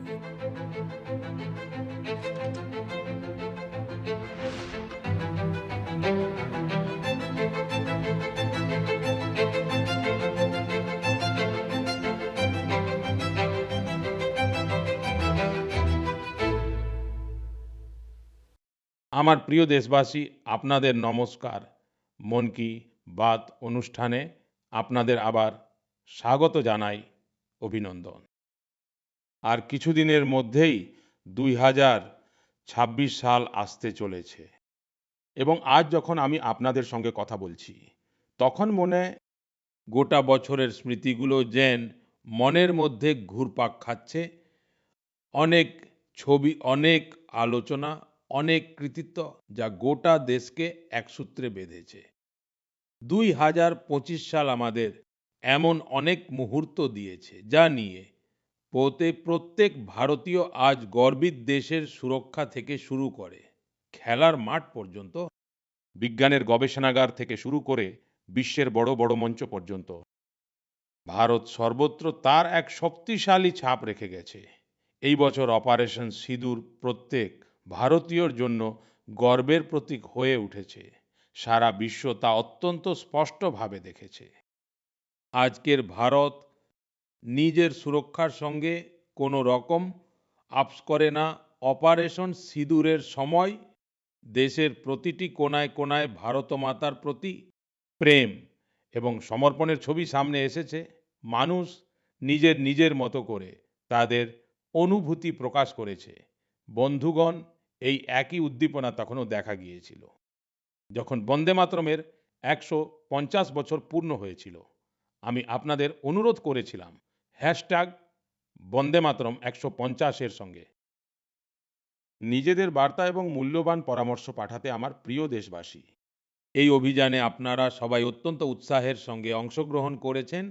আমার প্রিয় দেশবাসী, আপনাদের নমস্কার। মন কি বাত অনুষ্ঠানে আপনাদের আবার স্বাগত জানাই, অভিনন্দন। আর কিছুদিনের মধ্যেই 2026 সাল আসতে চলেছে এবং আজ যখন আমি আপনাদের সঙ্গে কথা বলছি, তখন মনে গোটা বছরের স্মৃতিগুলো যেন মনের মধ্যে ঘুরপাক খাচ্ছে। অনেক ছবি, অনেক আলোচনা, অনেক কৃতিত্ব যা গোটা দেশকে এক সূত্রে বেঁধেছে। 2025 সাল আমাদের এমন অনেক মুহূর্ত দিয়েছে যা নিয়ে প্রত্যেক ভারতীয় আজ গর্বিত। দেশের সুরক্ষা থেকে শুরু করে খেলার মাঠ পর্যন্ত, বিজ্ঞানের গবেষণাগার থেকে শুরু করে বিশ্বের বড় বড় মঞ্চ পর্যন্ত ভারত সর্বত্র তার এক শক্তিশালী ছাপ রেখে গেছে। এই বছর অপারেশন সিঁদুর প্রত্যেক ভারতীয়র জন্য গর্বের প্রতীক হয়ে উঠেছে। সারা বিশ্ব তা অত্যন্ত স্পষ্টভাবে দেখেছে। আজকের ভারত নিজের সুরক্ষার সঙ্গে কোনো রকম আপোস করে না। অপারেশন সিঁদুরের সময় দেশের প্রতিটি কোণায় কোণায় ভারত মাতার প্রতি প্রেম এবং সমর্পণের ছবি সামনে এসেছে। মানুষ নিজের মতো করে তাদের অনুভূতি প্রকাশ করেছে। বন্ধুগণ, এই একই উদ্দীপনা তখনও দেখা গিয়েছিল যখন বন্দে মাতরমের 150 বছর পূর্ণ হয়েছিল। আমি আপনাদের অনুরোধ করেছিলাম হ্যাশট্যাগ বন্দে মাতরম 150 এর সঙ্গে নিজেদের বার্তা এবং মূল্যবান পরামর্শ পাঠাতে। আমার প্রিয় দেশবাসী, এই অভিযানে আপনারা সবাই অত্যন্ত উৎসাহের সঙ্গে অংশগ্রহণ করেছেন।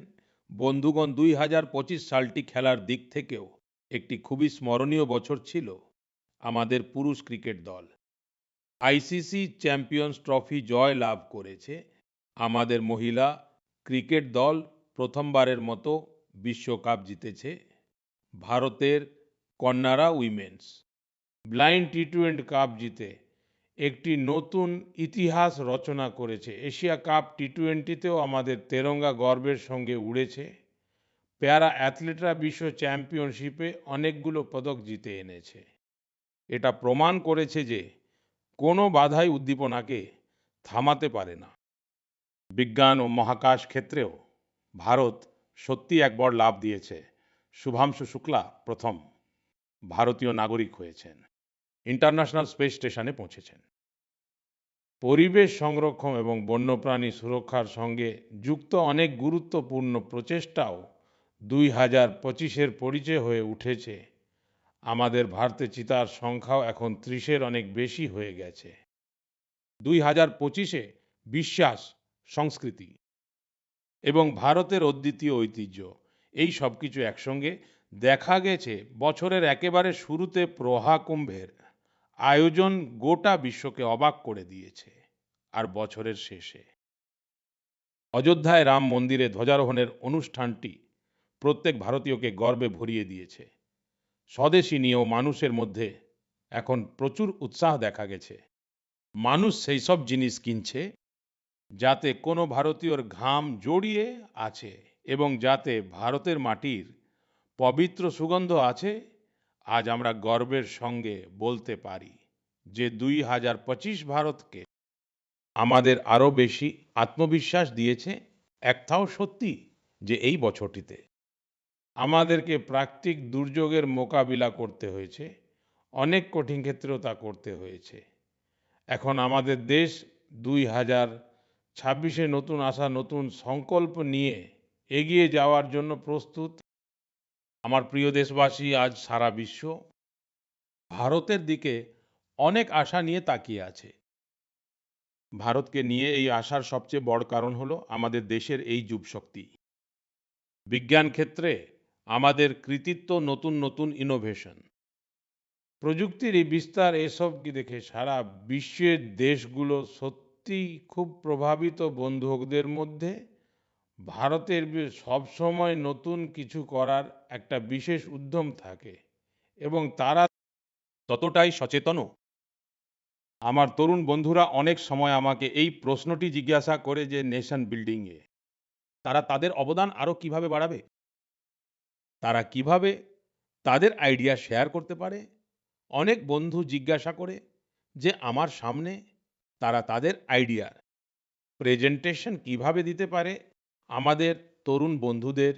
বন্ধুগণ, 2025 সালটি খেলার দিক থেকেও একটি খুবই স্মরণীয় বছর ছিল। আমাদের পুরুষ ক্রিকেট দল আইসিসি চ্যাম্পিয়ন্স ট্রফি জয় লাভ করেছে। আমাদের মহিলা ক্রিকেট দল প্রথমবারের মতো বিশ্বকাপ জিতেছে। ভারতের কন্যারা উইমেন্স ব্লাইন্ড টি20 কাপ জিতে একটি নতুন ইতিহাস রচনা করেছে। এশিয়া কাপ টি20তেও আমাদের তেরঙ্গা গর্বের সঙ্গে উড়েছে। প্যারা অ্যাথলেটরা বিশ্ব চ্যাম্পিয়নশিপে অনেকগুলো পদক জিতে এনেছে। এটা প্রমাণ করেছে যে কোনো বাধাই উদ্দীপনাকে থামাতে পারে না। বিজ্ঞান ও মহাকাশ ক্ষেত্রেও ভারত সত্যি এক বড় লাভ দিয়েছে। শুভাংশু শুক্লা প্রথম ভারতীয় নাগরিক হয়েছেন, ইন্টারন্যাশনাল স্পেস স্টেশনে পৌঁছেছেন। পরিবেশ সংরক্ষণ এবং বন্যপ্রাণী সুরক্ষার সঙ্গে যুক্ত অনেক গুরুত্বপূর্ণ প্রচেষ্টাও 2025-এর পরিচয় হয়ে উঠেছে। আমাদের ভারতে চিতার সংখ্যাও এখন 30-এর অনেক বেশি হয়ে গেছে। 2025-এ বিশ্বাস, সংস্কৃতি এবং ভারতের অদ্বিতীয় ঐতিহ্য, এই সব কিছু একসঙ্গে দেখা গেছে। বছরের একেবারে শুরুতে প্রহাকুম্ভের আয়োজন গোটা বিশ্বকে অবাক করে দিয়েছে। আর বছরের শেষে অযোধ্যায় রাম মন্দিরে ধ্বজারোহণের অনুষ্ঠানটি প্রত্যেক ভারতীয়কে গর্বে ভরিয়ে দিয়েছে। স্বদেশী নিয়েও মানুষের মধ্যে এখন প্রচুর উৎসাহ দেখা গেছে। মানুষ সেই সব জিনিস কিনছে যাতে কোনো ভারতীয়র ঘাম জড়িয়ে আছে এবং যাতে ভারতের মাটির পবিত্র সুগন্ধ আছে। আজ আমরা গর্বের সঙ্গে বলতে পারি যে 2025 ভারতকে আমাদের আরও বেশি আত্মবিশ্বাস দিয়েছে। একটাও সত্যি যে এই বছরটিতে আমাদেরকে প্রাকৃতিক দুর্যোগের মোকাবিলা করতে হয়েছে, অনেক কঠিন ক্ষেত্রেও তা করতে হয়েছে। এখন আমাদের দেশ 2026-এ নতুন আশা, নতুন সংকল্প নিয়ে এগিয়ে যাওয়ার জন্য প্রস্তুত। আমার প্রিয় দেশবাসী, আজ সারা বিশ্ব ভারতের দিকে অনেক আশা নিয়ে তাকিয়ে আছে। ভারতকে নিয়ে এই আশার সবচেয়ে বড় কারণ হলো আমাদের দেশের এই যুবশক্তি। বিজ্ঞান ক্ষেত্রে আমাদের কৃতিত্ব, নতুন নতুন ইনোভেশন, প্রযুক্তির এই বিস্তার, এসব কি দেখে সারা বিশ্বের দেশগুলো সত্যি খুব প্রভাবিত। বন্ধুদের মধ্যে ভারতের সব সময় নতুন কিছু করার একটা বিশেষ উদ্যম থাকে এবং তারা ততটাই সচেতনও। আমার তরুণ বন্ধুরা অনেক সময় আমাকে এই প্রশ্নটি জিজ্ঞাসা করে যে নেশন বিল্ডিং এ তারা তাদের অবদান আরো কিভাবে বাড়াবে, তারা কিভাবে তাদের আইডিয়া শেয়ার করতে পারে। অনেক বন্ধু জিজ্ঞাসা করে যে আমার সামনে তারা তাদের আইডিয়া প্রেজেন্টেশন কিভাবে দিতে পারে। আমাদের তরুণ বন্ধুদের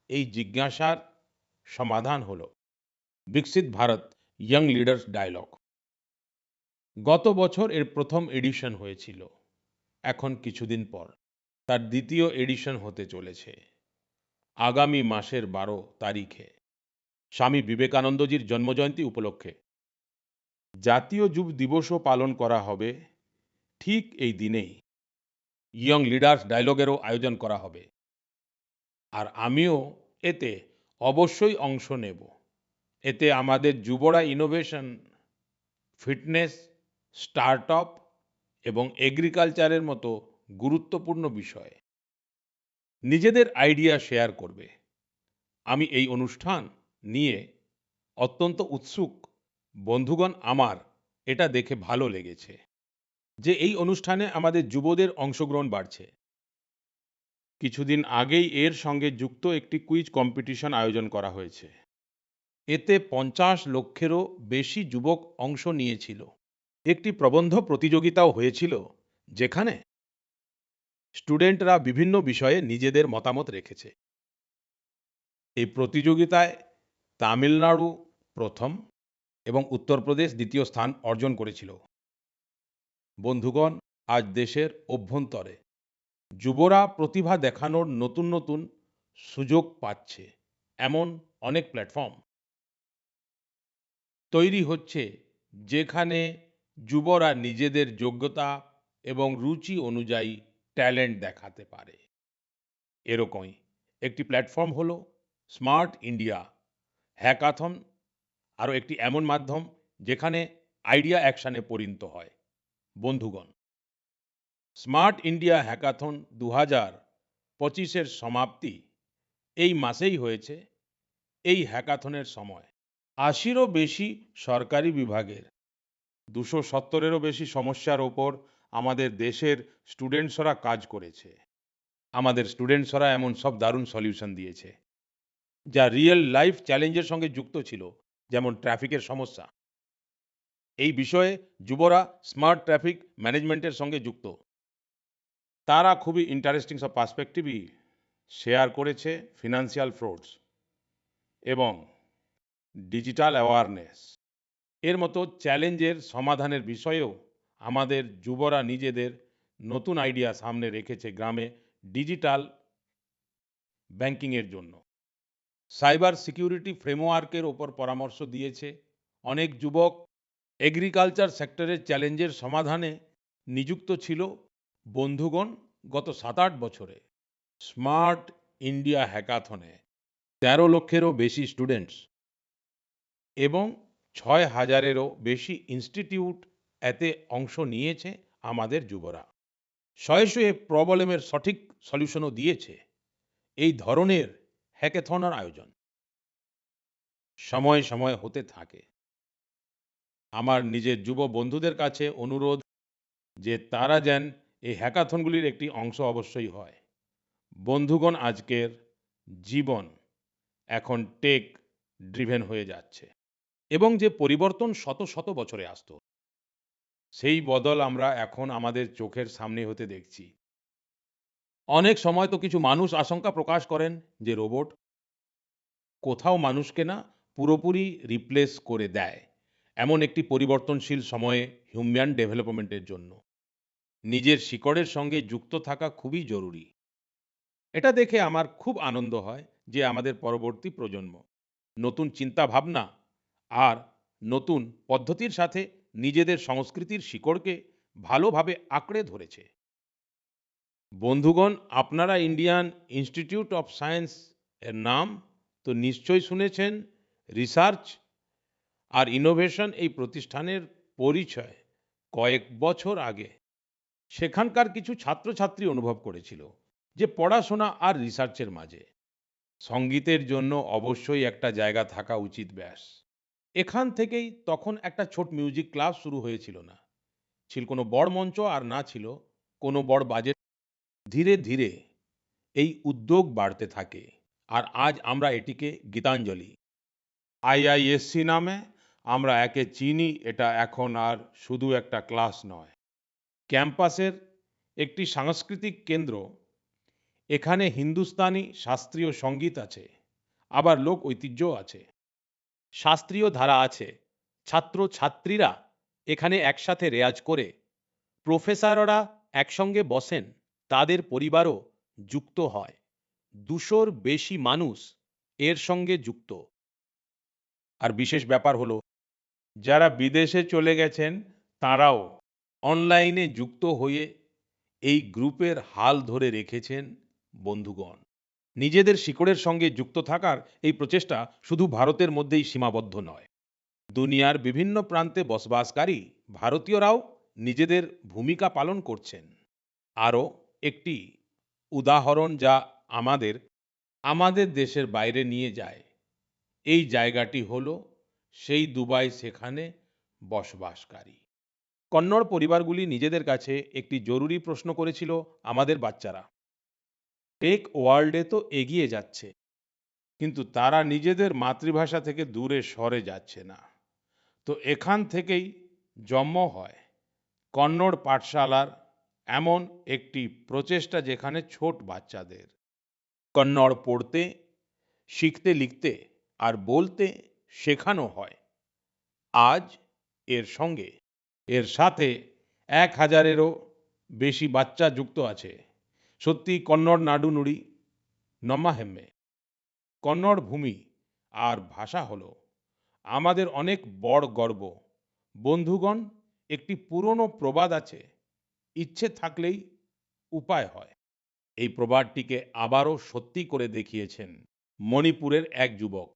এই জিজ্ঞাসার সমাধান হলো বিকশিত ভারত ইয়ং লিডার্স ডায়লগ। গত বছর এর প্রথম এডিশন হয়েছিল। এখন কিছুদিন পর তার দ্বিতীয় এডিশন হতে চলেছে আগামী মাসের 12 তারিখে, স্বামী বিবেকানন্দজির জন্মজয়ন্তী উপলক্ষে। জাতীয় যুব দিবসও পালন করা হবে ঠিক এই দিনেই। ইয়ং লিডার্স ডায়লগেরও আয়োজন করা হবে, আর আমিও এতে অবশ্যই অংশ নেব। এতে আমাদের যুবরা ইনোভেশন, ফিটনেস, স্টার্টআপ এবং এগ্রিকালচারের মতো গুরুত্বপূর্ণ বিষয় নিজেদের আইডিয়া শেয়ার করবে। আমি এই অনুষ্ঠান নিয়ে অত্যন্ত উৎসুক। বন্ধুগণ, আমার এটা দেখে ভালো লেগেছে যে এই অনুষ্ঠানে আমাদের যুবদের অংশগ্রহণ বাড়ছে। কিছুদিন আগেই এর সঙ্গে যুক্ত একটি কুইজ কম্পিটিশন আয়োজন করা হয়েছে। এতে 50 লক্ষেরও বেশি যুবক অংশ নিয়েছিল। একটি প্রবন্ধ প্রতিযোগিতাও হয়েছিল, যেখানে স্টুডেন্টরা বিভিন্ন বিষয়ে নিজেদের মতামত রেখেছে। এই প্রতিযোগিতায় তামিলনাড়ু প্রথম এবং উত্তরপ্রদেশ দ্বিতীয় স্থান অর্জন করেছিল। বন্ধুগণ, আজ দেশের অভ্যন্তরে যুবরা প্রতিভা দেখানোর নতুন নতুন সুযোগ পাচ্ছে। এমন অনেক প্ল্যাটফর্ম তৈরি হচ্ছে যেখানে যুবরা নিজেদের যোগ্যতা এবং রুচি অনুযায়ী ট্যালেন্ট দেখাতে পারে। এরকমই একটি প্ল্যাটফর্ম হলো স্মার্ট ইন্ডিয়া হ্যাকাথন, আরও একটি এমন মাধ্যম যেখানে আইডিয়া অ্যাকশনে পরিণত হয়। বন্ধুগণ, স্মার্ট ইন্ডিয়া হ্যাকাথন 2025-এর সমাপ্তি এই মাসেই হয়েছে। এই হ্যাকাথনের সময় 80-রও বেশি সরকারি বিভাগের 270-এরও বেশি সমস্যার ওপর আমাদের দেশের স্টুডেন্টসরা কাজ করেছে। আমাদের স্টুডেন্টসরা এমন সব দারুণ সলিউশন দিয়েছে যা রিয়েল লাইফ চ্যালেঞ্জের সঙ্গে যুক্ত ছিল, যেমন ট্রাফিকের সমস্যা। এই বিষয়ে যুবরা স্মার্ট ট্রাফিক ম্যানেজমেন্টের সঙ্গে যুক্ত। তারা খুবই ইন্টারেস্টিং সব পার্সপেক্টিভই শেয়ার করেছে। ফিনান্সিয়াল ফ্রডস এবং ডিজিটাল অ্যাওয়ারনেস এর মতো চ্যালেঞ্জের সমাধানের বিষয়েও আমাদের যুবরা নিজেদের নতুন আইডিয়া সামনে রেখেছে। গ্রামে ডিজিটাল ব্যাংকিংয়ের জন্য সাইবার সিকিউরিটি ফ্রেমওয়ার্কের ওপর পরামর্শ দিয়েছে। অনেক যুবক এগ্রিকালচার সেক্টরের চ্যালেঞ্জের সমাধানে নিযুক্ত ছিল। বন্ধুগণ, গত 7-8 বছরে স্মার্ট ইন্ডিয়া হ্যাকাথনে 13 লক্ষেরও বেশি স্টুডেন্টস এবং 6,000-এরও বেশি ইনস্টিটিউট এতে অংশ নিয়েছে। আমাদের যুবরা শয়ে শয়ে প্রবলেমের সঠিক সলিউশনও দিয়েছে। এই ধরনের হ্যাকাথনের আয়োজন সময় সময় হতে থাকে। আমার নিজের যুব বন্ধুদের কাছে অনুরোধ যে তারা যেন এই হ্যাকাথনগুলির একটি অংশ অবশ্যই হয়। বন্ধুগণ, আজকের জীবন এখন টেক ড্রিভেন হয়ে যাচ্ছে এবং যে পরিবর্তন শত শত বছরে আসতো, সেই বদল আমরা এখন আমাদের চোখের সামনে হতে দেখছি। অনেক সময় তো কিছু মানুষ আশঙ্কা প্রকাশ করেন যে রোবট কোথাও মানুষকে না পুরোপুরি রিপ্লেস করে দেয়। এমন একটি পরিবর্তনশীল সময়ে হিউম্যান ডেভেলপমেন্টের জন্য নিজের শিকড়ের সঙ্গে যুক্ত থাকা খুবই জরুরি। এটা দেখে আমার খুব আনন্দ হয় যে আমাদের পরবর্তী প্রজন্ম নতুন চিন্তা ভাবনা আর নতুন পদ্ধতির সাথে নিজেদের সংস্কৃতির শিকড়কে ভালোভাবে আঁকড়ে ধরেছে। বন্ধুগণ, আপনারা ইন্ডিয়ান ইনস্টিটিউট অফ সায়েন্স এর নাম তো নিশ্চয়ই শুনেছেন। রিসার্চ আর ইনোভেশন এই প্রতিষ্ঠানের পরিচয় কয়েক বছর আগে সেখানকার কিছু ছাত্রছাত্রী অনুভব করেছিল যে পড়াশোনা আর রিসার্চের মাঝে সঙ্গীতের জন্য অবশ্যই একটা জায়গা থাকা উচিত। ব্যাস, এখান থেকেই তখন একটা ছোট মিউজিক ক্লাব শুরু হয়েছিল না। ছিল কোনো বড় মঞ্চ আর না ছিল কোনো বড় বাজেট। ধীরে, ধীরে এই উদ্যোগ বাড়তে থাকে। আর আজ আমরা এটিকে গীতাঞ্জলি আইআইএসসি নামে আমরা একে চিনি। এটা এখন আর শুধু একটা ক্লাস নয়, ক্যাম্পাসের একটি সাংস্কৃতিক কেন্দ্র। এখানে হিন্দুস্তানি শাস্ত্রীয় সঙ্গীত আছে, আবার লোক ঐতিহ্যও আছে। শাস্ত্রীয় ধারা আছে। ছাত্রছাত্রীরা এখানে একসাথে রেয়াজ করে, প্রফেসররা একসঙ্গে বসেন, তাদের পরিবারও যুক্ত হয়। ২০০-র বেশি মানুষ এর সঙ্গে যুক্ত। আর বিশেষ ব্যাপার হলো, যারা বিদেশে চলে গেছেন তারাও অনলাইনে যুক্ত হয়ে এই গ্রুপের হাল ধরে রেখেছেন। বন্ধুগণ, নিজেদের শিকড়ের সঙ্গে যুক্ত থাকার এই প্রচেষ্টা শুধু ভারতের মধ্যেই সীমাবদ্ধ নয়। দুনিয়ার বিভিন্ন প্রান্তে বসবাসকারী ভারতীয়রাও নিজেদের ভূমিকা পালন করছেন। আরও একটি উদাহরণ যা আমাদের আমাদের দেশের বাইরে নিয়ে যায়, এই জায়গাটি হলো সেই দুবাই, সেখানে বসবাসকারী কন্নড় পরিবারগুলি নিজেদের কাছে একটি জরুরি প্রশ্ন করেছিল। আমাদের বাচ্চারা টেক ওয়ার্ল্ডে তো এগিয়ে যাচ্ছে, কিন্তু তারা নিজেদের মাতৃভাষা থেকে দূরে সরে যাচ্ছে না। তো এখান থেকেই জন্ম হয় কন্নড় পাঠশালার এমন একটি প্রচেষ্টা, যেখানে ছোট বাচ্চাদের কন্নড় পড়তে, শিখতে, লিখতে আর বলতে শেখানো হয়। আজ এর সাথে ১,০০০-এরও বেশি বাচ্চা যুক্ত আছে। সত্যি কন্নড় নাডু নুড়ি নম্মা হেম্মে। কন্নড় ভূমি আর ভাষা হলো আমাদের অনেক বড় গর্ব। বন্ধুগণ, একটি পুরনো প্রবাদ আছে, ইচ্ছে থাকলেই উপায় হয়। এই প্রবাদটিকে আবারও সত্যি করে দেখিয়েছেন মণিপুরের এক যুবক,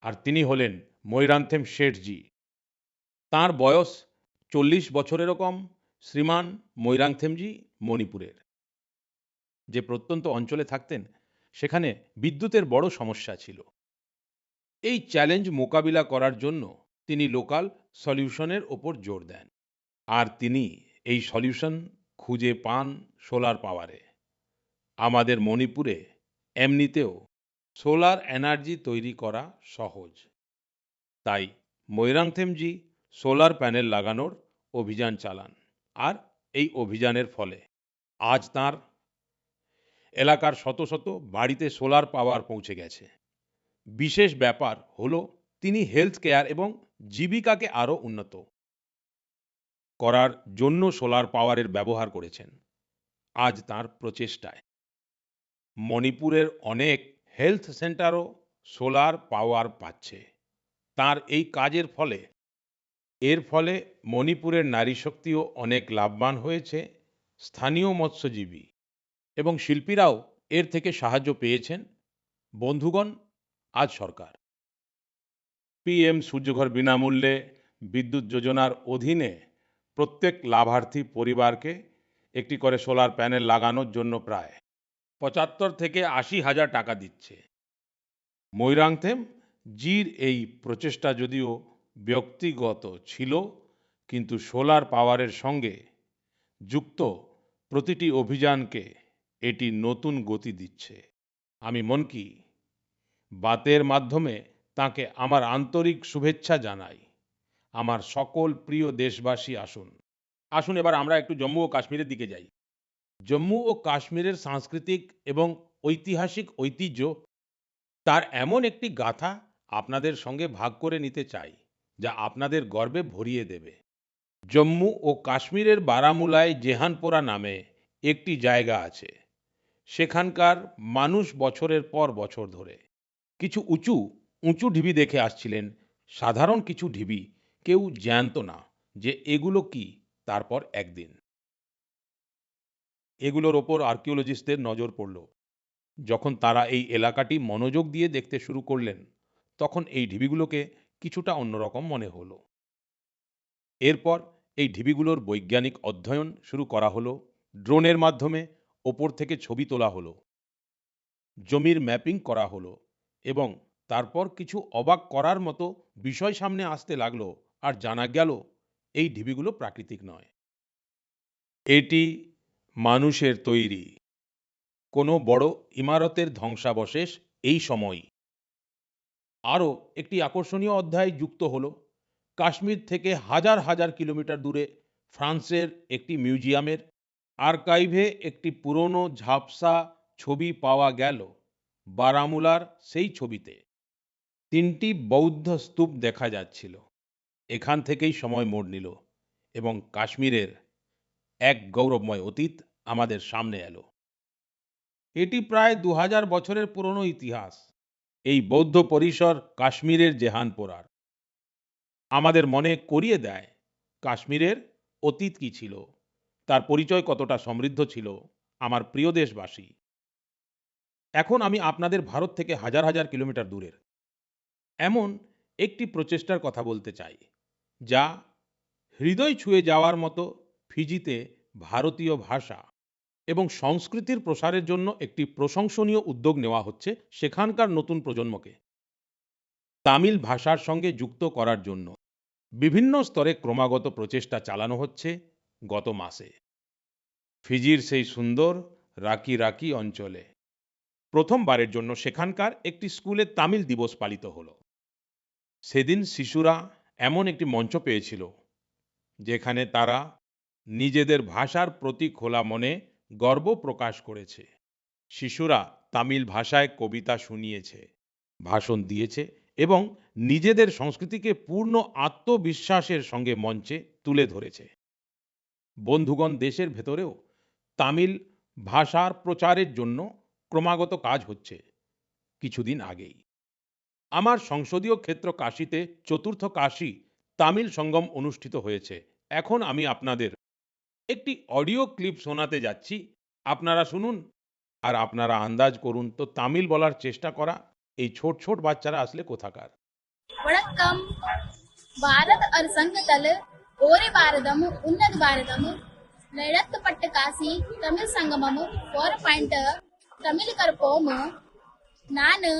আর তিনি হলেন ময়রান্থেম শেঠজি। তাঁর বয়স ৪০ বছরেরও কম। শ্রীমান ময়রাংথেমজি মণিপুরের যে প্রত্যন্ত অঞ্চলে থাকতেন, সেখানে বিদ্যুতের বড় সমস্যা ছিল। এই চ্যালেঞ্জ মোকাবিলা করার জন্য তিনি লোকাল সলিউশনের ওপর জোর দেন। আর তিনি এই সলিউশন খুঁজে পান সোলার পাওয়ারে। আমাদের মণিপুরে এমনিতেও সোলার এনার্জি তৈরি করা সহজ। তাই ময়রাংথেমজি সোলার প্যানেল লাগানোর অভিযান চালান। আর এই অভিযানের ফলে আজ তার এলাকার শত শত বাড়িতে সোলার পাওয়ার পৌঁছে গেছে। বিশেষ ব্যাপার হলো, তিনি হেলথ কেয়ার এবং জীবিকাকে আরো উন্নত করার জন্য সোলার পাওয়ারের ব্যবহার করেছেন। আজ তার প্রচেষ্টায় মণিপুরের অনেক হেলথ সেন্টারও সোলার পাওয়ার পাচ্ছে। তার এই কাজের ফলে মণিপুরের নারী শক্তিও অনেক লাভবান হয়েছে। স্থানীয় মৎস্যজীবী এবং শিল্পীরাও এর থেকে সাহায্য পেয়েছেন। বন্ধুগণ, আজ সরকার পিএম সূর্যঘর বিনামূল্যে বিদ্যুৎ যোজনার অধীনে প্রত্যেক লাভার্থী পরিবারকে একটি করে সোলার প্যানেল লাগানোর জন্য প্রায় ৭৫ থেকে ৮০ হাজার টাকা দিচ্ছে। ময়রাংথেম জির এই প্রচেষ্টা যদিও ব্যক্তিগত ছিল, কিন্তু সোলার পাওয়ারের সঙ্গে যুক্ত প্রতিটি অভিযানকে এটি নতুন গতি দিচ্ছে। আমি মন কি বাতের মাধ্যমে তাকে আমার আন্তরিক শুভেচ্ছা জানাই। আমার সকল প্রিয় দেশবাসী, আসুন আসুন এবার আমরা একটু জম্মু ও কাশ্মীরের দিকে যাই। জম্মু ও কাশ্মীরের সাংস্কৃতিক এবং ঐতিহাসিক ঐতিহ্য, তার এমন একটি গাথা আপনাদের সঙ্গে ভাগ করে নিতে চাই, যা আপনাদের গর্বে ভরিয়ে দেবে। জম্মু ও কাশ্মীরের বারামুলায় জেহানপোরা নামে একটি জায়গা আছে। সেখানকার মানুষ বছরের পর বছর ধরে কিছু উঁচু উঁচু ঢিবি দেখে আসছিলেন। সাধারণ কিছু ঢিবি, কেউ জানতো না যে এগুলো কি। তারপর একদিন এগুলোর ওপর আর্কিওলজিস্টদের নজর পড়ল। যখন তারা এই এলাকাটি মনোযোগ দিয়ে দেখতে শুরু করলেন, তখন এই ঢিবিগুলোকে কিছুটা অন্যরকম মনে হলো। এরপর এই ঢিবিগুলোর বৈজ্ঞানিক অধ্যয়ন শুরু করা হলো। ড্রোনের মাধ্যমে ওপর থেকে ছবি তোলা হলো, জমির ম্যাপিং করা হলো এবং তারপর কিছু অবাক করার মতো বিষয় সামনে আসতে লাগলো, আর জানা গেল এই ঢিবিগুলো প্রাকৃতিক নয়, এটি মানুষের তৈরি কোনো বড় ইমারতের ধ্বংসাবশেষ। এই সময় আরও একটি আকর্ষণীয় অধ্যায় যুক্ত হলো। কাশ্মীর থেকে হাজার হাজার কিলোমিটার দূরে ফ্রান্সের একটি মিউজিয়ামের আর্কাইভে একটি পুরনো ঝাপসা ছবি পাওয়া গেল। বারামুলার সেই ছবিতে তিনটি বৌদ্ধ স্তূপ দেখা যাচ্ছিল। এখান থেকেই সময় মোড় নিল এবং কাশ্মীরের এক গৌরবময় অতীত আমাদের সামনে এলো। এটি প্রায় 2000 বছরের পুরনো ইতিহাস। এই বৌদ্ধ পরিসর কাশ্মীরের জেহানপোরার আমাদের মনে করিয়ে দেয় কাশ্মীরের অতীত কি ছিল, তার পরিচয় কতটা সমৃদ্ধ ছিল। আমার প্রিয় দেশবাসী, এখন আমি আপনাদের ভারত থেকে হাজার হাজার কিলোমিটার দূরের এমন একটি প্রচেষ্টার কথা বলতে চাই, যা হৃদয় ছুঁয়ে যাওয়ার মতো। ফিজিতে ভারতীয় ভাষা এবং সংস্কৃতির প্রসারের জন্য একটি প্রশংসনীয় উদ্যোগ নেওয়া হচ্ছে। সেখানকার নতুন প্রজন্মকে তামিল ভাষার সঙ্গে যুক্ত করার জন্য বিভিন্ন স্তরে ক্রমাগত প্রচেষ্টা চালানো হচ্ছে। গত মাসে ফিজির সেই সুন্দর রাকি রাকি অঞ্চলে প্রথমবারের জন্য সেখানকার একটি স্কুলে তামিল দিবস পালিত হলো। সেদিন শিশুরা এমন একটি মঞ্চ পেয়েছিল যেখানে তারা নিজেদের ভাষার প্রতি খোলা মনে গর্ব প্রকাশ করেছে। শিশুরা তামিল ভাষায় কবিতা শুনিয়েছে, ভাষণ দিয়েছে এবং নিজেদের সংস্কৃতিকে পূর্ণ আত্মবিশ্বাসের সঙ্গে মঞ্চে তুলে ধরেছে। বন্ধুগণ, দেশের ভেতরেও তামিল ভাষার প্রচারের জন্য ক্রমাগত কাজ হচ্ছে। কিছুদিন আগেই আমার সংসদীয় ক্ষেত্র কাশীতে চতুর্থ কাশী তামিল সঙ্গম অনুষ্ঠিত হয়েছে। এখন আমি আপনাদের একটি অডিও ক্লিপ শোনাতে যাচ্ছি, আপনারা শুনুন আর আপনারা আন্দাজ করুন তো তামিল বলার চেষ্টা করা এই ছোট ছোট বাচ্চারা আসলে কোথাকার। வணக்கம். பாரத் அரசங்கதல ஓரே பாரதம் உன்னத பாரதம் நடத்தப்பட்ட காசி தமிழ் சங்கமம் 4 தமிழ் கற்போம் ನಾನು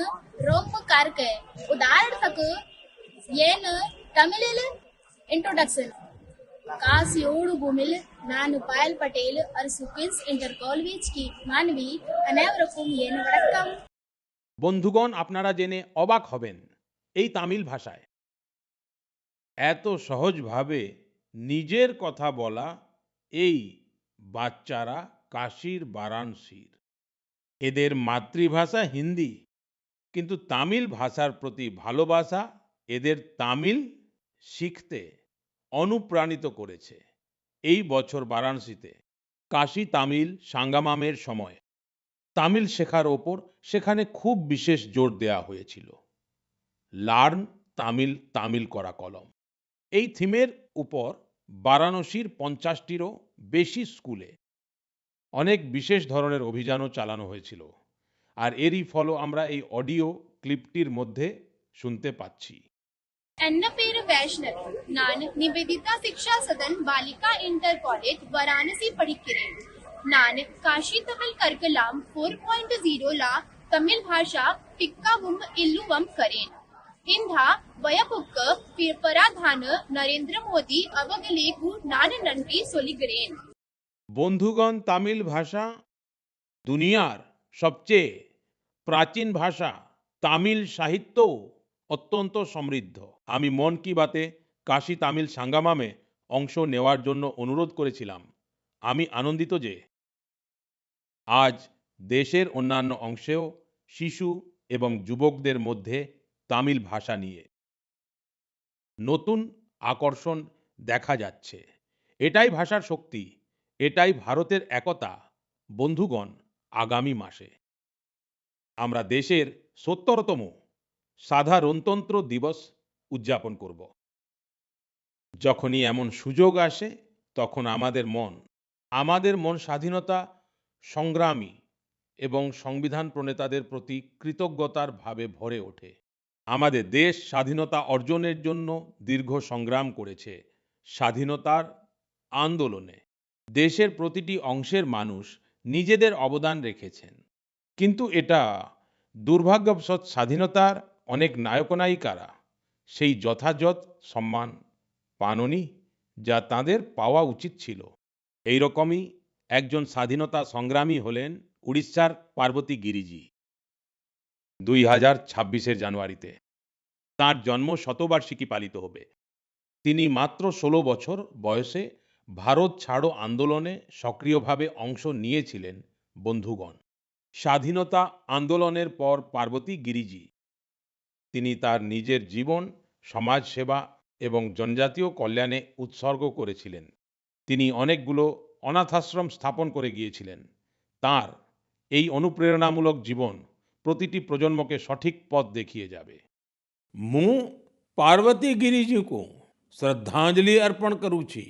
ரொம்ப ಕಾರ್ಕೆ ಉದಾಹರಣಕ್ಕೆ ಏನು ತಮಿಳಿಲ್ ಇಂಟ್ರೊಡಕ್ಷನ್ ಕಾಸಿಯೋಡು ಭೂಮಿಲ್ ನಾನು ಪಾಯಲ್ ಪಟೇಲ್ அரசு குயின்ஸ் இன்டர் காலேஜ் की मानवी अनेवरकुम येन वड़क्कम। বন্ধুগণ, আপনারা জেনে অবাক হবেন এই তামিল ভাষায় এত সহজভাবে নিজের কথা বলা এই বাচ্চারা কাশীর বারাণসীর। এদের মাতৃভাষা হিন্দি, কিন্তু তামিল ভাষার প্রতি ভালোবাসা এদের তামিল শিখতে অনুপ্রাণিত করেছে। এই বছর বারাণসীতে কাশী তামিল সাঙ্গামামের সময় তামিল শেখার ওপর সেখানে খুব বিশেষ জোর দেওয়া হয়েছিল। লার্ন তামিল, তামিল করা কলম, এই থিমের উপর বারাণসীর 50টিরও বেশি স্কুলে অনেক বিশেষ ধরনের অভিযানও চালানো হয়েছিল। আর এরই ফলও আমরা এই অডিও ক্লিপটির মধ্যে শুনতে পাচ্ছি। ನನ್ನ ಪೇರು ವೈಷ್ಣವಿ. ನಾನು ನಿವೇದಿತಾ ಶಿಕ್ಷಾ ಸದನ್ ಬಾಲಿಕಾ ಇಂಟರ್ ಕಾಲೇಜ್ ವಾರಾಣಸಿ ಪಡಿக்கிறேன். ನಾನು ಕಾಶಿ ತಮಿಳ್ ಕರ್ಕಲಾಂ 4.0 ಲಾ ತಮಿಳ್ ಭಾಷಾ ಟಿಕ್ಕಾವುಂ ಇಲ್ಲುವಂ ಕರೇನ್. ಇಂಧ ವಯಪುಕ್ಕ ಪರಾಧಾನ ನರೇಂದ್ರ ಮೋದಿ ಅವಗಲೇಗೂ ನಾನು ನನ್ರಿ ಸೊಲಿಗರೇನ್। বন্ধুগণ, তামিল ভাষা দুনিয়ার সবচেয়ে প্রাচীন ভাষা। তামিল সাহিত্য অত্যন্ত সমৃদ্ধ। আমি মন কি বাতে কাশী তামিল সাঙ্গামামে অংশ নেওয়ার জন্য অনুরোধ করেছিলাম। আমি আনন্দিত যে আজ দেশের অন্যান্য অংশেও শিশু এবং যুবকদের মধ্যে তামিল ভাষা নিয়ে নতুন আকর্ষণ দেখা যাচ্ছে। এটাই ভাষার শক্তি, এটাই ভারতের একতা। বন্ধুগণ, আগামী মাসে আমরা দেশের 70তম সাধারণতন্ত্র দিবস উদযাপন করব। যখনই এমন সুযোগ আসে তখন আমাদের মন স্বাধীনতা সংগ্রামী এবং সংবিধান প্রণেতাদের প্রতি কৃতজ্ঞতার ভাবে ভরে ওঠে। আমাদের দেশ স্বাধীনতা অর্জনের জন্য দীর্ঘ সংগ্রাম করেছে। স্বাধীনতার আন্দোলনে দেশের প্রতিটি অংশের মানুষ নিজেদের অবদান রেখেছেন। কিন্তু এটা দুর্ভাগ্যবশত স্বাধীনতার অনেক নায়ক নায়িকারা সেই যথাযথ সম্মান পাননি যা তাদের পাওয়া উচিত ছিল। এই রকমই একজন স্বাধীনতা সংগ্রামী হলেন উড়িষ্যার পার্বতী গিরিজি। 2026-এর জানুয়ারিতে তার জন্ম শতবার্ষিকী পালিত হবে। তিনি মাত্র 16 বছর বয়সে ভারত ছাড়ো আন্দোলনে সক্রিয়ভাবে অংশ নিয়েছিলেন। বন্ধুগণ, স্বাধীনতা আন্দোলনের পর পার্বতী গিরিজি তিনি তার নিজের জীবন সমাজসেবা এবং জনজাতীয় কল্যাণে উৎসর্গ করেছিলেন। তিনি অনেকগুলো অনাথাশ্রম স্থাপন করে গিয়েছিলেন। তার এই অনুপ্রেরণামূলক জীবন প্রতিটি প্রজন্মকে সঠিক পথ দেখিয়ে যাবে। ମୁଁ ପାର୍ବତୀ ଗିରିଜୀଙ୍କୁ ଶ୍ରଦ୍ଧାଞ୍ଜଳି ଅର୍ପଣ କରୁଛି।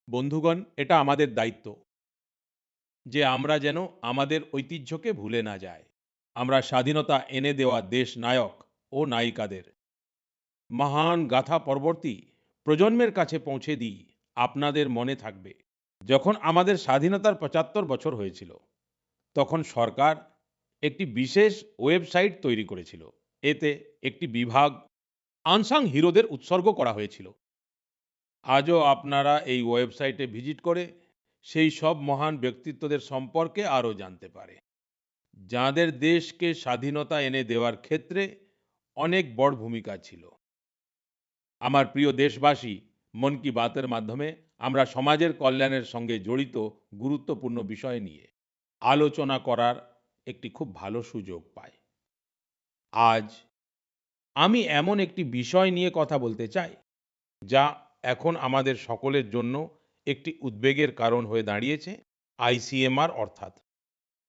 বন্ধুগণ, এটা আমাদের দায়িত্ব যে আমরা যেন আমাদের ঐতিহ্যকে ভুলে না যাই। আমরা স্বাধীনতা এনে দেওয়া দেশ নায়ক ও নায়িকাদের মহান গাথা পরবর্তী প্রজন্মের কাছে পৌঁছে দিই। আপনাদের মনে থাকবে, যখন আমাদের স্বাধীনতার 75 বছর হয়েছিল, তখন সরকার একটি বিশেষ ওয়েবসাইট তৈরি করেছিল। এতে একটি বিভাগ আনসাং হিরোদের উৎসর্গ করা হয়েছিল। আজও আপনারা এই ওয়েবসাইটে ভিজিট করে সেই সব মহান ব্যক্তিত্বদের সম্পর্কে আরও জানতে পারে, যাদের দেশকে স্বাধীনতা এনে দেওয়ার ক্ষেত্রে অনেক বড় ভূমিকা ছিল। আমার প্রিয় দেশবাসী, মন কি বাতের মাধ্যমে আমরা সমাজের কল্যাণের সঙ্গে জড়িত গুরুত্বপূর্ণ বিষয় নিয়ে আলোচনা করার একটি খুব ভালো সুযোগ পাই। আজ আমি এমন একটি বিষয় নিয়ে কথা বলতে চাই যা এখন আমাদের সকলের জন্য একটি উদ্বেগের কারণ হয়ে দাঁড়িয়েছে। আইসিএমআর অর্থাৎ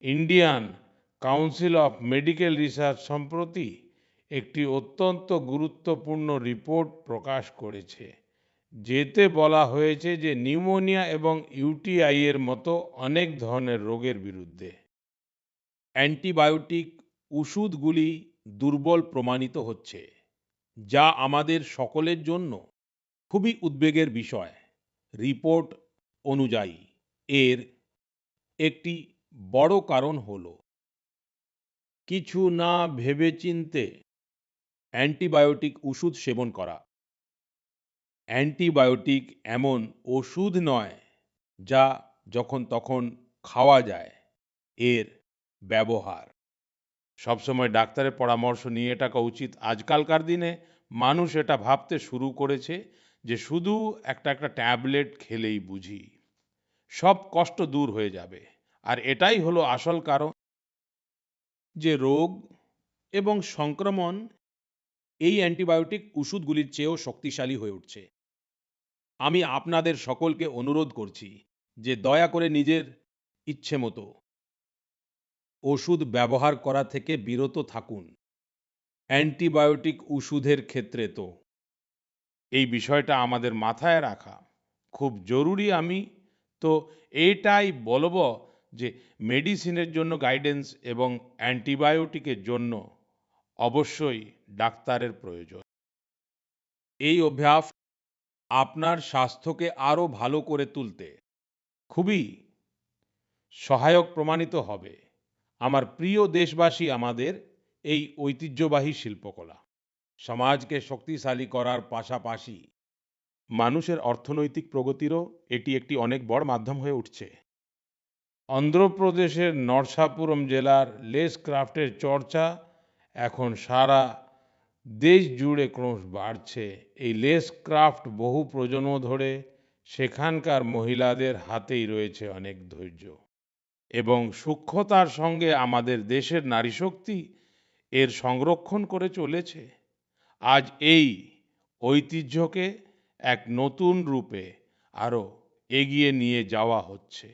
Indian council of medical research সম্প্রতি একটি অত্যন্ত গুরুত্বপূর্ণ রিপোর্ট প্রকাশ করেছে, যেতে বলা হয়েছে যে নিউমোনিয়া এবং ইউটিআই এর মতো অনেক ধরনের রোগের বিরুদ্ধে অ্যান্টিবায়োটিক ওষুধগুলি দুর্বল প্রমাণিত হচ্ছে, যা আমাদের সকলের জন্য খুবই উদ্বেগের বিষয়। রিপোর্ট অনুযায়ী এর একটি বড় কারণ হলো কিছু না ভেবেচিন্তে অ্যান্টিবায়োটিক ওষুধ সেবন করা। অ্যান্টিবায়োটিক এমন ওষুধ নয় যা যখন তখন খাওয়া যায়। এর ব্যবহার সবসময় ডাক্তারের পরামর্শ নিয়ে থাকা উচিত। আজকালকার দিনে মানুষ এটা ভাবতে শুরু করেছে যে শুধু একটা ট্যাবলেট খেলেই বুঝি সব কষ্ট দূর হয়ে যাবে। আর এটাই হলো আসল কারণ যে রোগ এবং সংক্রমণ এই অ্যান্টিবায়োটিক ওষুধগুলির চেয়েও শক্তিশালী হয়ে উঠছে। আমি আপনাদের সকলকে অনুরোধ করছি যে দয়া করে নিজের ইচ্ছে মতো ওষুধ ব্যবহার করা থেকে বিরত থাকুন। অ্যান্টিবায়োটিক ওষুধের ক্ষেত্রে তো এই বিষয়টা আমাদের মাথায় রাখা খুব জরুরি। আমি তো এটাই বলবো যে মেডিসিনের জন্য গাইডেন্স এবং অ্যান্টিবায়োটিকের জন্য অবশ্যই ডাক্তারের প্রয়োজন। এই অভ্যাস আপনার স্বাস্থ্যকে আরো ভালো করে তুলতে খুবই সহায়ক প্রমাণিত হবে। আমার প্রিয় দেশবাসী, আমাদের এই ঐতিহ্যবাহী শিল্পকলা সমাজকে শক্তিশালী করার পাশাপাশি মানুষের অর্থনৈতিক প্রগতিরও এটি একটি অনেক বড় মাধ্যম হয়ে উঠছে। অন্ধ্রপ্রদেশের নরসাপুরম জেলার লেস ক্রাফটের চর্চা এখন সারা দেশ জুড়ে ক্রমশ বাড়ছে। এই লেস ক্রাফট বহু প্রজন্ম ধরে সেখানকার মহিলাদের হাতেই রয়েছে অনেক ধৈর্য এবং সূক্ষ্মতার সঙ্গে আমাদের দেশের নারীশক্তি এর সংরক্ষণ করে চলেছে। আজ এই ঐতিহ্যকে এক নতুন রূপে আরো এগিয়ে নিয়ে যাওয়া হচ্ছে।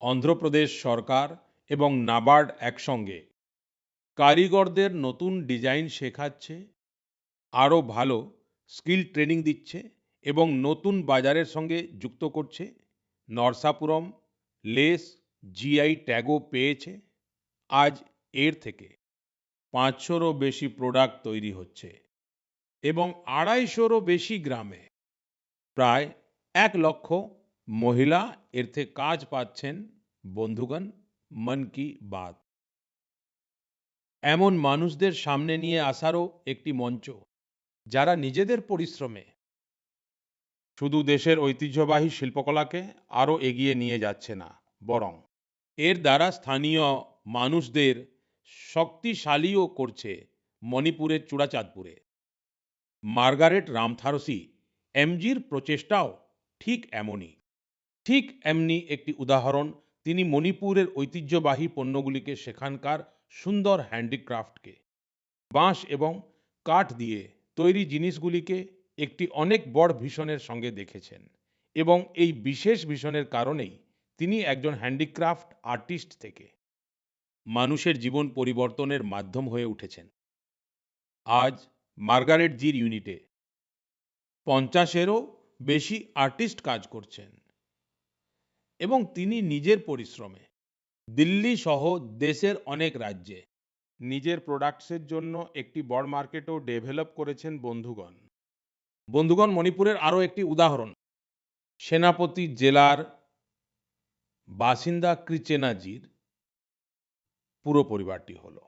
অন্ধ্রপ্রদেশ সরকার এবং নাবার্ড একসঙ্গে কারিগরদের নতুন ডিজাইন শেখাচ্ছে, আরো ভালো স্কিল ট্রেনিং দিচ্ছে এবং নতুন বাজারের সঙ্গে যুক্ত করছে। নরসাপুরম লেস জিআই ট্যাগও পেয়েছে। আজ এর থেকে 500রও বেশি প্রোডাক্ট তৈরি হচ্ছে এবং 250রও বেশি গ্রামে প্রায় 1 লক্ষ মহিলা এর থেকে কাজ পাচ্ছেন। বন্ধুগণ, মন কি বাত এমন মানুষদের সামনে নিয়ে আসারও একটি মঞ্চ, যারা নিজেদের পরিশ্রমে শুধু দেশের ঐতিহ্যবাহী শিল্পকলাকে আরও এগিয়ে নিয়ে যাচ্ছে না, বরং এর দ্বারা স্থানীয় মানুষদের শক্তিশালীও করছে। মণিপুরের চূড়াচাঁদপুরে মার্গারেট রামথারসি এমজির প্রচেষ্টাও ঠিক এমনই। ঠিক এমনি একটি উদাহরণ, তিনি মণিপুরের ঐতিহ্যবাহী পণ্যগুলিকে, সেখানকার সুন্দর হ্যান্ডিক্রাফটকে, বাঁশ এবং কাঠ দিয়ে তৈরি জিনিসগুলিকে একটি অনেক বড় ভিশনের সঙ্গে দেখেছেন, এবং এই বিশেষ ভিশনের কারণেই তিনি একজন হ্যান্ডিক্রাফট আর্টিস্ট থেকে মানুষের জীবন পরিবর্তনের মাধ্যম হয়ে উঠেছেন। আজ মার্গারেট জির ইউনিটে 50-এরও বেশি আর্টিস্ট কাজ করছেন, এবং তিনি নিজের পরিশ্রমে দিল্লি সহ দেশের অনেক রাজ্যে নিজের প্রোডাক্টসের জন্য একটি বড় মার্কেটও ডেভেলপ করেছেন। বন্ধুগণ, মণিপুরের আরও একটি উদাহরণ সেনাপতি জেলার বাসিন্দা কৃচেনাজির পুরো পরিবারটি হলো।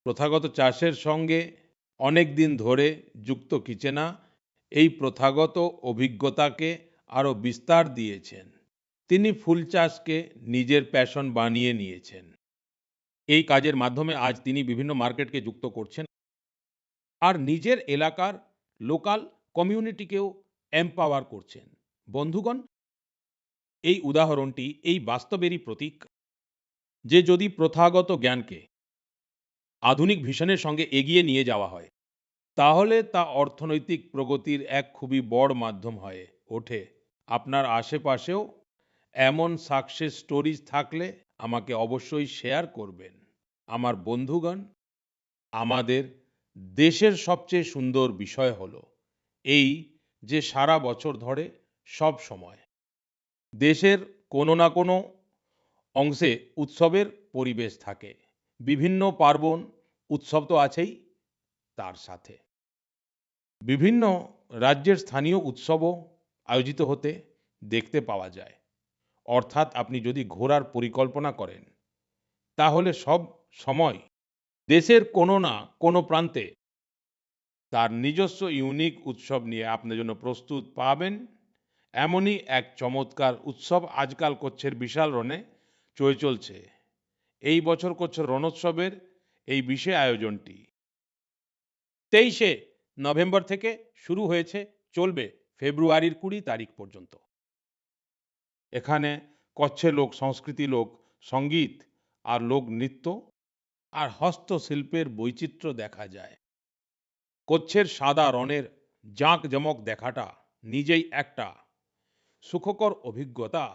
প্রথাগত চাষের সঙ্গে অনেক দিন ধরে যুক্ত কিচেনা এই প্রথাগত অভিজ্ঞতাকে আরও বিস্তার দিয়েছেন। তিনি ফুল চাষকে নিজের প্যাশন বানিয়ে নিয়েছেন। এই কাজের মাধ্যমে আজ তিনি বিভিন্ন মার্কেটকে যুক্ত করছেন, আর নিজের এলাকার লোকাল কমিউনিটিকেও এম্পাওয়ার করছেন। বন্ধুগণ, এই উদাহরণটি এই বাস্তবেরই প্রতীক যে যদি প্রথাগত জ্ঞানকে আধুনিক ভিশনের সঙ্গে এগিয়ে নিয়ে যাওয়া হয়, তাহলে তা অর্থনৈতিক প্রগতির এক খুবই বড় মাধ্যম হয়ে ওঠে। আপনার আশেপাশেও এমন সাকসেস স্টোরিজ থাকলে আমাকে অবশ্যই শেয়ার করবেন। আমার বন্ধুগণ, আমাদের দেশের সবচেয়ে সুন্দর বিষয় হলো এই যে সারা বছর ধরে সব সময় দেশের কোনো না কোনো অংশে উৎসবের পরিবেশ থাকে। বিভিন্ন পার্বণ উৎসব তো আছেই, তার সাথে বিভিন্ন রাজ্যের স্থানীয় উৎসবও আয়োজিত হতে দেখতে পাওয়া যায়। অর্থাৎ আপনি যদি ঘোরার পরিকল্পনা করেন, তাহলে সব সময় দেশের কোনো না কোনো প্রান্তে তার নিজস্ব ইউনিক উৎসব নিয়ে আপনার জন্য প্রস্তুত পাবেন। এমনই এক চমৎকার উৎসব আজকাল কচ্ছের বিশাল রণে চলছে। এই বছর কচ্ছ রণোৎসবের এই বিশেষ আয়োজনটি 23শে নভেম্বর থেকে শুরু হয়েছে, চলবে ফেব্রুয়ারির 20 তারিখ পর্যন্ত। এখানে কচ্ছের লোক সংস্কৃতি, লোক সঙ্গীত আর লোক নৃত্য আর হস্তশিল্পের বৈচিত্র্য দেখা যায়। কচ্ছের সাদা রণের জাঁকজমক দেখাটা নিজেই একটা সুখকর অভিজ্ঞতা।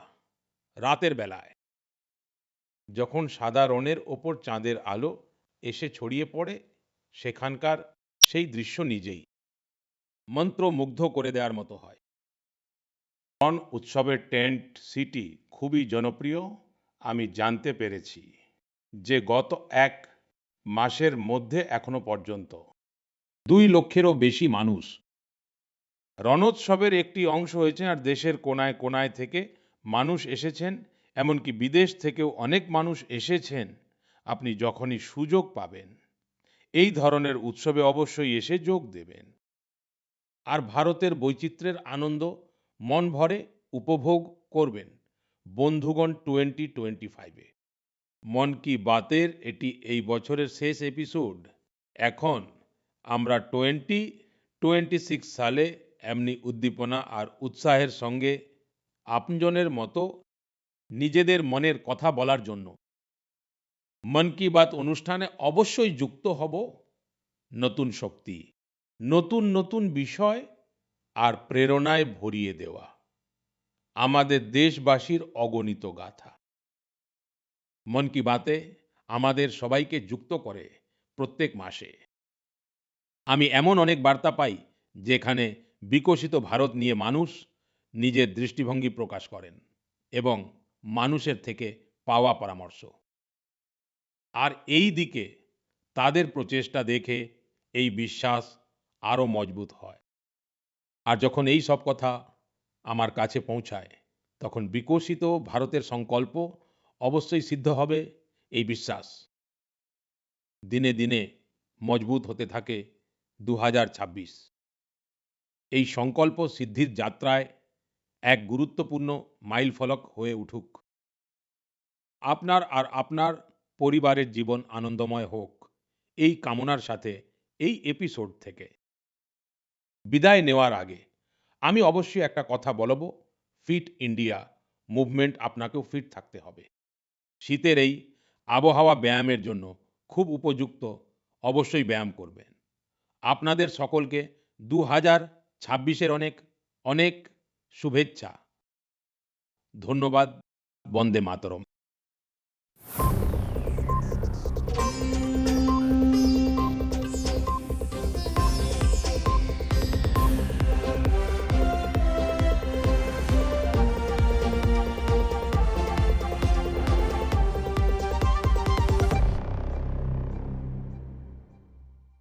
রাতের বেলায় যখন সাদা রণের ওপর চাঁদের আলো এসে ছড়িয়ে পড়ে, সেখানকার সেই দৃশ্য নিজেই মন্ত্রমুগ্ধ করে দেওয়ার মতো হয়। রণ উৎসবের টেন্ট সিটি খুবই জনপ্রিয়। আমি জানতে পেরেছি যে গত 1 মাসের মধ্যে এখনো পর্যন্ত 2 লক্ষেরও বেশি মানুষ রণোৎসবের একটি অংশ হয়েছে, আর দেশের কোনায় কোনায় থেকে মানুষ এসেছেন, এমনকি বিদেশ থেকেও অনেক মানুষ এসেছেন। আপনি যখনই সুযোগ পাবেন এই ধরনের উৎসবে অবশ্যই এসে যোগ দেবেন, আর ভারতের বৈচিত্র্যের আনন্দ মন ভরে উপভোগ করবেন। বন্ধুগণ, 2025-এ মন কি বাতের এটি এই বছরের শেষ এপিসোড। এখন আমরা 2026 সালে এমনি উদ্দীপনা আর উৎসাহের সঙ্গে আপনজনের মতো নিজেদের মনের কথা বলার জন্য মন কি বাত অনুষ্ঠানে অবশ্যই যুক্ত হব। নতুন শক্তি, নতুন নতুন বিষয় আর প্রেরণায় ভরিয়ে দেওয়া আমাদের দেশবাসীর অগণিত গাথা। মন কি বাতে আমাদের সবাইকে যুক্ত করে প্রত্যেক মাসে। আমি এমন অনেক বার্তা পাই যেখানে বিকশিত ভারত নিয়ে মানুষ নিজের দৃষ্টিভঙ্গি প্রকাশ করেন এবং মানুষের থেকে পাওয়া পরামর্শ, আর এই দিকে তাদের প্রচেষ্টা দেখে এই বিশ্বাস আরো মজবুত হয়। আর যখন এই সব কথা আমার কাছে পৌঁছায়, তখন বিকশিত ভারতের সংকল্প অবশ্যই সিদ্ধ হবে, এই বিশ্বাস দিনে দিনে মজবুত হতে থাকে 2026। এই সংকল্প সিদ্ধির যাত্রায় এক গুরুত্বপূর্ণ মাইলফলক হয়ে উঠুক। আপনার আর আপনার পরিবারের জীবন আনন্দময় হোক, এই কামনার সাথে এই এপিসোড থেকে বিদায় নেওয়ার আগে আমি অবশ্যই একটা কথা বলবো, ফিট ইন্ডিয়া মুভমেন্ট আপনাকেও ফিট থাকতে হবে। শীতের এই আবহাওয়া ব্যায়ামের জন্য খুব উপযুক্ত, অবশ্যই ব্যায়াম করবেন। আপনাদের সকলকে 2026-এর অনেক অনেক শুভেচ্ছা। ধন্যবাদ। বন্দে মাতরম।